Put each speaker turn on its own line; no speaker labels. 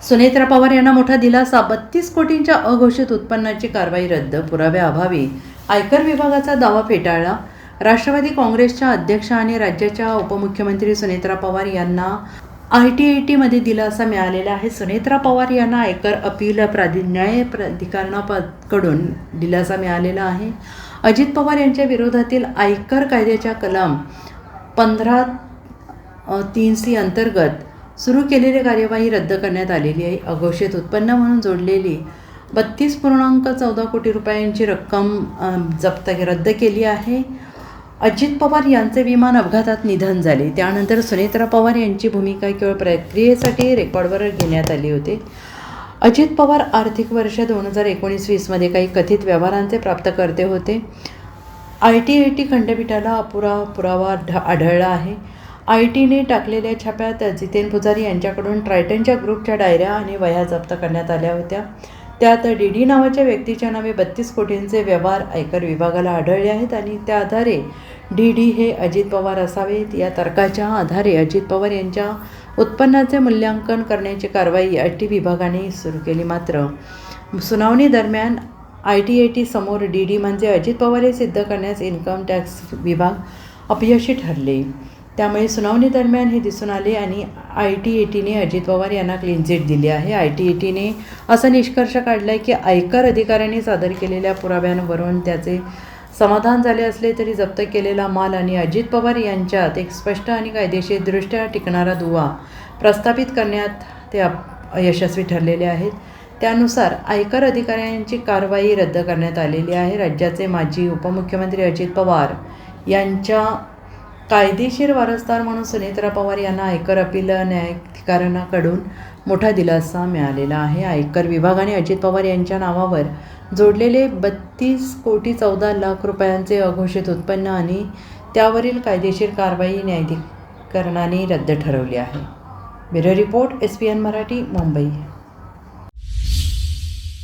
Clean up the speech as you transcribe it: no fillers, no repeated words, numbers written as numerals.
सुनेत्रा पवार यांना मोठा दिलासा. 32 कोटींच्या अघोषित उत्पन्नाची कारवाई रद्द. पुराव्याअभावी आयकर विभागाचा दावा फेटाळला. राष्ट्रवादी काँग्रेसच्या अध्यक्ष आणि राज्याच्या उपमुख्यमंत्री सुनेत्रा पवार यांना ITATमध्ये दिलासा मिळालेला आहे. सुनेत्रा पवार यांना आयकर अपील न्याय प्राधिकरणाकडून दिलासा मिळालेला आहे. अजित पवार यांच्या विरोधातील आयकर कायद्याच्या कलम 15(3) अंतर्गत सुरू केलेली कार्यवाही रद्द करण्यात आलेली आहे. अघोषित उत्पन्न म्हणून जोडलेली 32.14 कोटी रुपयांची रक्कम रद्द केली आहे. अजित पवार यांचे विमान अपघातात निधन झाले. त्यानंतर सुनेत्रा पवार यांची भूमिका केवळ प्रक्रियेसाठी रेकॉर्डवर घेण्यात आली होती. अजित पवार आर्थिक वर्ष 2019-20 काही कथित व्यवहारांचे प्राप्तकर्ते होते. ITAT खंडपीठाला अपुरा पुरावा आढळला आहे. ITने टाकलेल्या छाप्यात जितेन पुजारी यांच्याकडून ट्रायटनच्या ग्रुपच्या डायऱ्या आणि वह्या जप्त करण्यात आल्या होत्या. त्यात DD नावाच्या व्यक्तीच्या नावे 32 कोटींचे व्यवहार आयकर विभागाला आढळले आहेत आणि त्या आधारे DD हे अजित पवार असावेत. या तर्काच्या आधारे अजित पवार यांच्या उत्पन्नाचे मूल्यांकन करण्याची कारवाई IT विभागाने सुरू केली. मात्र सुनावणी दरम्यान ITAT समोर DD म्हणजे अजित पवार हे सिद्ध करण्यास इन्कम टॅक्स विभाग अपयशी ठरले. त्यामुळे सुनावणी दरम्यान हे दिसून आले आणि ITATने अजित पवार यांना क्लीन चिट दिली आहे. ITATने असा निष्कर्ष काढला आहे की आयकर अधिकाऱ्यांनी सादर केलेल्या पुराव्यांवरून त्याचे समाधान झाले असले तरी जप्त केलेला माल आणि अजित पवार यांच्यात एक स्पष्ट आणि कायदेशीरदृष्ट्या टिकणारा दुवा प्रस्थापित करण्यात ते यशस्वी ठरलेले आहेत. त्यानुसार आयकर अधिकाऱ्यांची कारवाई रद्द करण्यात आलेली आहे. राज्याचे माजी उपमुख्यमंत्री अजित पवार यांच्या कायदेशीर वारसदार म्हणून सुनेत्रा पवार यांना आयकर अपील न्यायाधिकरणाकडून मोठा दिलासा मिळालेला आहे. आयकर विभागाने अजित पवार यांच्या नावावर जोडलेले 32.14 कोटी रुपयांचे अघोषित उत्पन्न आणि त्यावरील कायदेशीर कारवाई न्यायाधिकरणाने रद्द ठरवली आहे. Bureau report SPN Marathi, Mumbai.